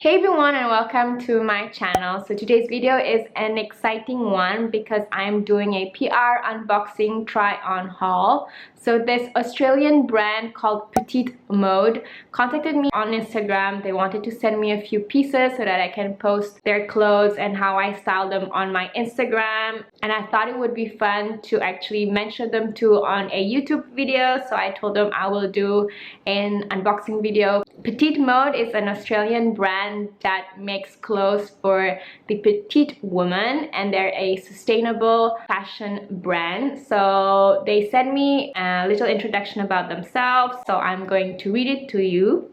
Hey everyone, and welcome to my channel. So today's video is an exciting one because I'm doing a PR unboxing try on haul. So this Australian brand called Petite Mode contacted me on Instagram. They wanted to send me a few pieces so that I can post their clothes and how I style them on my Instagram, and I thought it would be fun to actually mention them too on a YouTube video. So I told them I will do an unboxing video. Petite Mode is an Australian brand that makes clothes for the petite woman, and they're a sustainable fashion brand. So they sent me a little introduction about themselves, so I'm going to read it to you.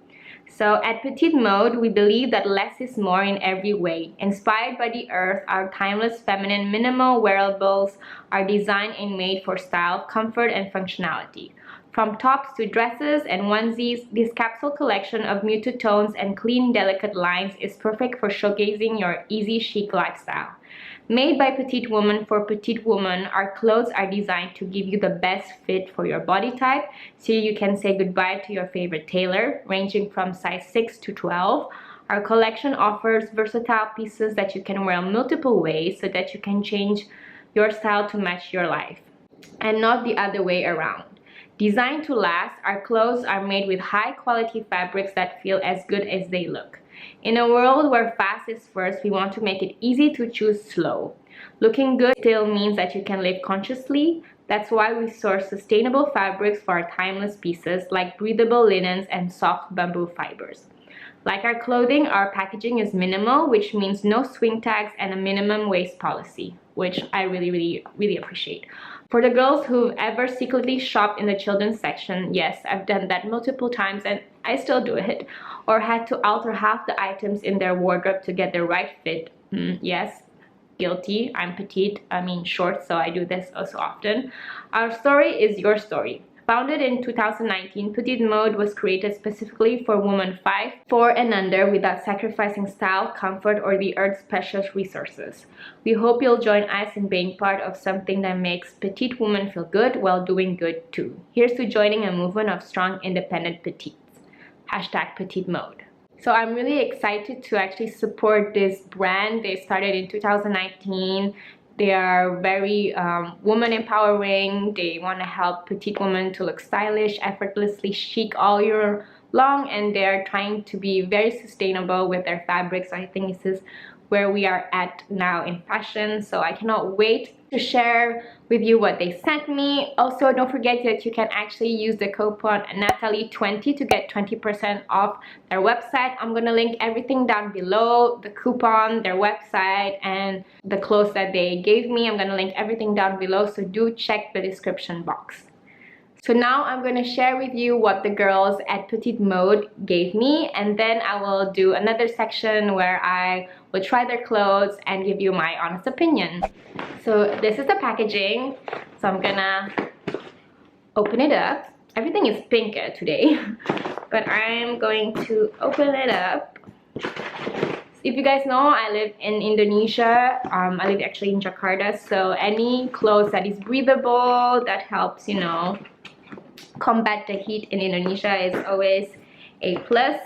So at Petite Mode, we believe that less is more in every way. Inspired by the earth, our timeless feminine minimal wearables are designed and made for style, comfort, and functionality. From tops to dresses and onesies, this capsule collection of muted tones and clean, delicate lines is perfect for showcasing your easy chic lifestyle. Made by petite woman for petite woman, our clothes are designed to give you the best fit for your body type, so you can say goodbye to your favorite tailor, ranging from size 6 to 12. Our collection offers versatile pieces that you can wear multiple ways so that you can change your style to match your life, and not the other way around. Designed to last, our clothes are made with high-quality fabrics that feel as good as they look. In a world where fast is first, we want to make it easy to choose slow. Looking good still means that you can live consciously. That's why we source sustainable fabrics for our timeless pieces, like breathable linens and soft bamboo fibers. Like our clothing, our packaging is minimal, which means no swing tags and a minimum waste policy, which I really appreciate. For the girls who've ever secretly shopped in the children's section, yes, I've done that multiple times and I still do it, or had to alter half the items in their wardrobe to get the right fit. Yes, guilty. I'm petite, short, so I do this also often. Our story is your story. Founded in 2019, Petite Mode was created specifically for women 5'4" and under without sacrificing style, comfort, or the earth's precious resources. We hope you'll join us in being part of something that makes petite women feel good while doing good too. Here's to joining a movement of strong, independent petites. Hashtag Petite Mode. So I'm really excited to actually support this brand. They started in 2019. They are very woman empowering. They want to help petite women to look stylish, effortlessly chic all year long, and they're trying to be very sustainable with their fabrics. So I think this is where we are at now in fashion. So I cannot wait to share with you what they sent me. Also, don't forget that you can actually use the coupon Nathalie20 to get 20% off their website. I'm gonna link everything down below, the coupon, their website, and the clothes that they gave me. I'm gonna link everything down below, so do check the description box. So now I'm going to share with you what the girls at Petite Mode gave me, and then I will do another section where I will try their clothes and give you my honest opinion. So this is the packaging. So I'm gonna open it up. Everything is pink today, but I'm going to open it up. If you guys know, I live in Indonesia. I live actually in Jakarta, so any clothes that is breathable, that helps, combat the heat in Indonesia is always a plus.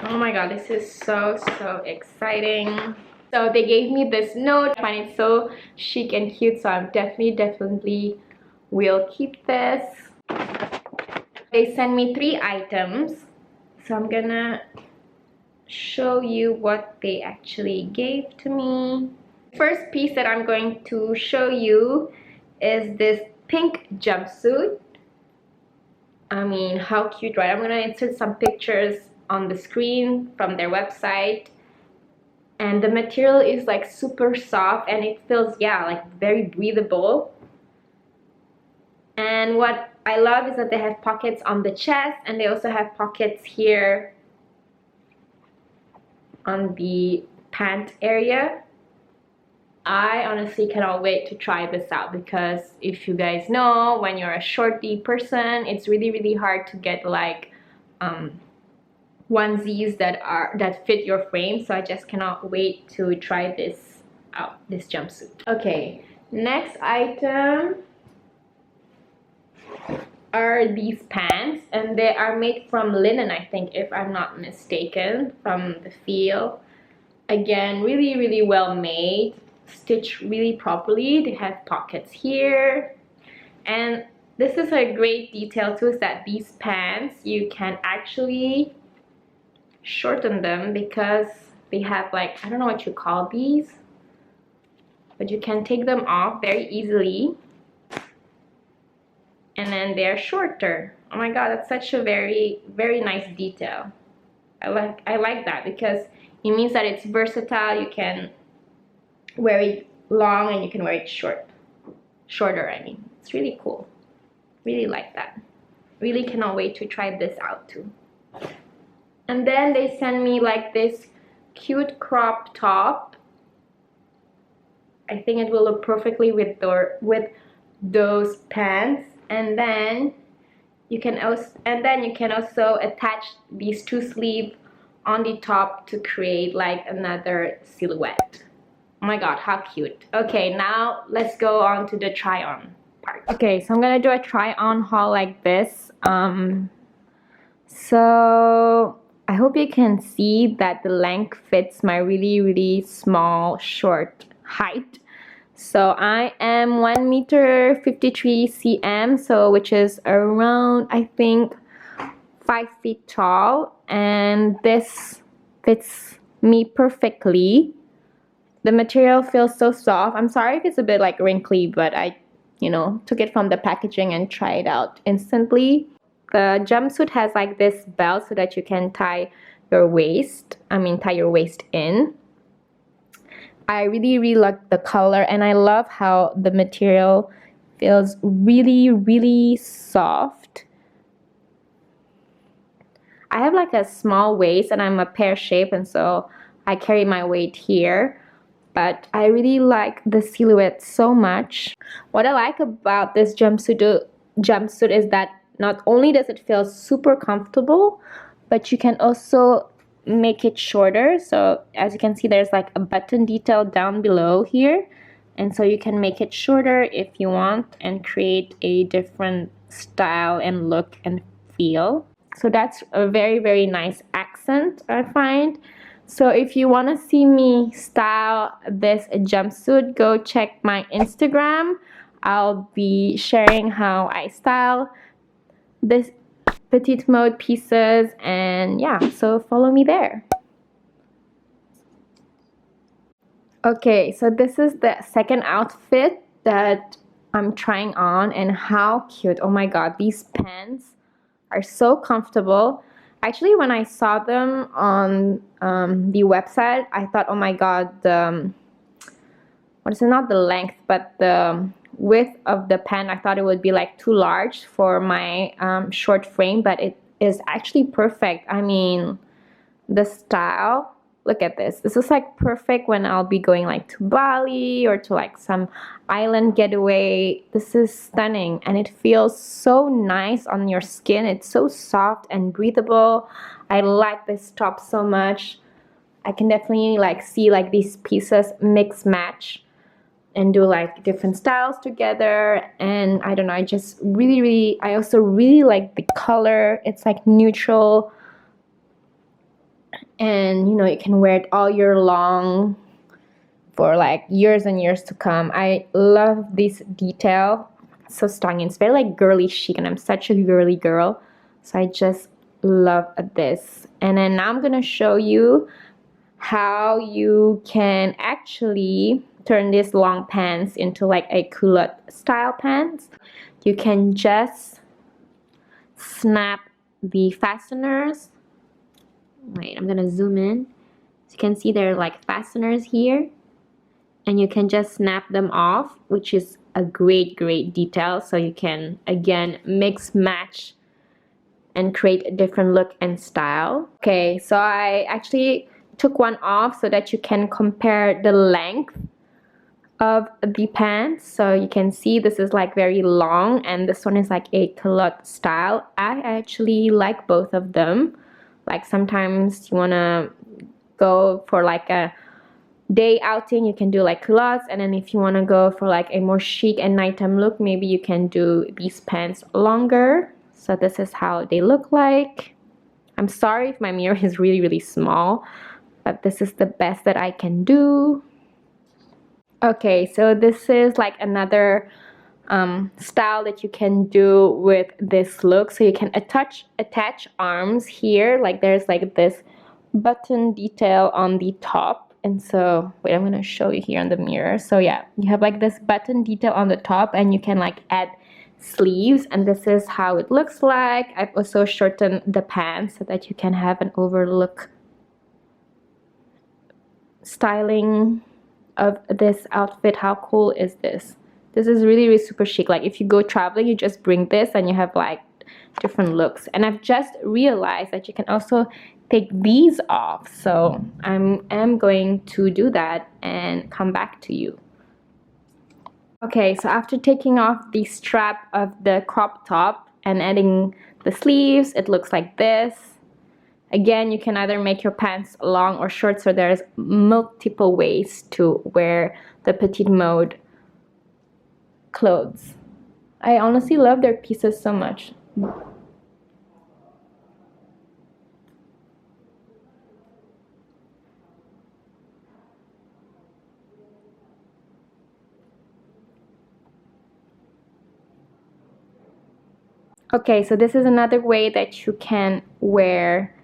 Oh my god, this is so exciting. So they gave me this note. I find it so chic and cute, so I'm definitely will keep this. They sent me 3 items, so I'm gonna show you what they actually gave to me. First piece that I'm going to show you is this pink jumpsuit. How cute, right? I'm gonna insert some pictures on the screen from their website, and the material is like super soft and it feels, yeah, like very breathable. And what I love is that they have pockets on the chest, and they also have pockets here on the pant area. I honestly cannot wait to try this out, because if you guys know, when you're a shorty person, it's really hard to get like onesies that fit your frame. So I just cannot wait to try this out, this jumpsuit. Okay, next item are these pants, and they are made from linen, I think, if I'm not mistaken, from the feel. Again, really well made, stitched really properly. They have pockets here, and this is a great detail too, is that these pants, you can actually shorten them because they have like, I don't know what you call these, but you can take them off very easily, and then they're shorter. Oh my god, that's such a very nice detail. I like that because it means that it's versatile. You can wear it long and you can wear it shorter. I mean, it's really cool. Really like that. Really cannot wait to try this out too. And then they send me like this cute crop top. I think it will look perfectly with those pants. And then you can also attach these two sleeves on the top to create like another silhouette. Oh my god, how cute. Okay, now let's go on to the try on part. Okay, so I'm gonna do a try on haul like this. So I hope you can see that the length fits my really small short height. So I am 1 meter 53 cm, so which is around, I think, 5 feet tall, and this fits me perfectly. The material feels so soft. I'm sorry if it's a bit like wrinkly, but I, took it from the packaging and tried it out instantly. The jumpsuit has like this belt so that you can tie your waist in. I really like the color, and I love how the material feels really soft. I have like a small waist and I'm a pear shape, and so I carry my weight here, but I really like the silhouette so much. What I like about this jumpsuit is that not only does it feel super comfortable, but you can also make it shorter. So as you can see, there's like a button detail down below here, and so you can make it shorter if you want and create a different style and look and feel. So that's a very nice accent, I find. So if you want to see me style this jumpsuit, go check my Instagram. I'll be sharing how I style this Petite Mode pieces, and yeah, so follow me there. Okay, so this is the second outfit that I'm trying on, and how cute. Oh my god, these pants are so comfortable. Actually, when I saw them on the website, I thought, oh my god, not the length, but the width of the pant, I thought it would be like too large for my short frame, but it is actually perfect. I mean, the style, look at this. This is like perfect when I'll be going like to Bali or to like some island getaway. This is stunning, and it feels so nice on your skin. It's so soft and breathable. I like this top so much. I can definitely like see like these pieces mix match and do like different styles together, and I don't know, I just I also really like the color. It's like neutral, and you can wear it all year long for like years and years to come. I love this detail. It's so stunning. It's very like girly chic, and I'm such a girly girl, so I just love this. And then now I'm gonna show you how you can actually turn these long pants into like a culotte style pants. You can just snap the fasteners. Wait, I'm gonna zoom in. So you can see there are like fasteners here, and you can just snap them off, which is a great detail. So you can again mix match and create a different look and style. Okay, so I actually took one off so that you can compare the length of the pants. So you can see this is like very long, and this one is like a culotte style. I actually like both of them. Like sometimes you want to go for like a day outing, you can do like culottes, and then if you want to go for like a more chic and nighttime look, maybe you can do these pants longer. So this is how they look like. I'm sorry if my mirror is really small, but this is the best that I can do. Okay, so this is like another style that you can do with this look. So you can attach arms here, like there's like this button detail on the top. And so wait, I'm gonna show you here on the mirror. So yeah, you have like this button detail on the top, and you can like add sleeves, and this is how it looks like. I've also shortened the pants so that you can have an overlook styling of this outfit. How cool is this? This is really super chic. Like if you go traveling, you just bring this and you have like different looks. And I've just realized that you can also take these off, so I'm going to do that and come back to you. Okay, so after taking off the strap of the crop top and adding the sleeves, it looks like this. Again, you can either make your pants long or short, so there's multiple ways to wear the Petite Mode clothes. I honestly love their pieces so much. Okay, so this is another way that you can wear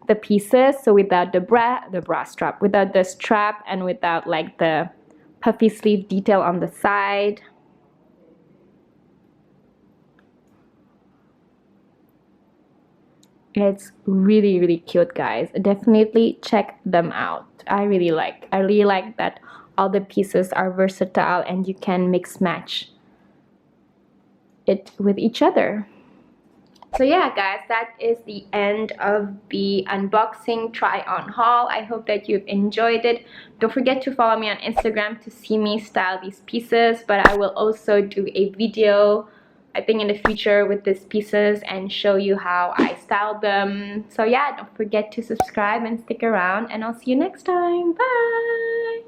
the pieces. So without the bra strap, without the strap, and without like the puffy sleeve detail on the side. It's really cute, guys. Definitely check them out. I really like that all the pieces are versatile and you can mix match it with each other. So yeah, guys, that is the end of the unboxing try on haul. I hope that you've enjoyed it. Don't forget to follow me on Instagram to see me style these pieces, but I will also do a video, I think, in the future with these pieces and show you how I style them. So yeah, don't forget to subscribe and stick around, and I'll see you next time. Bye!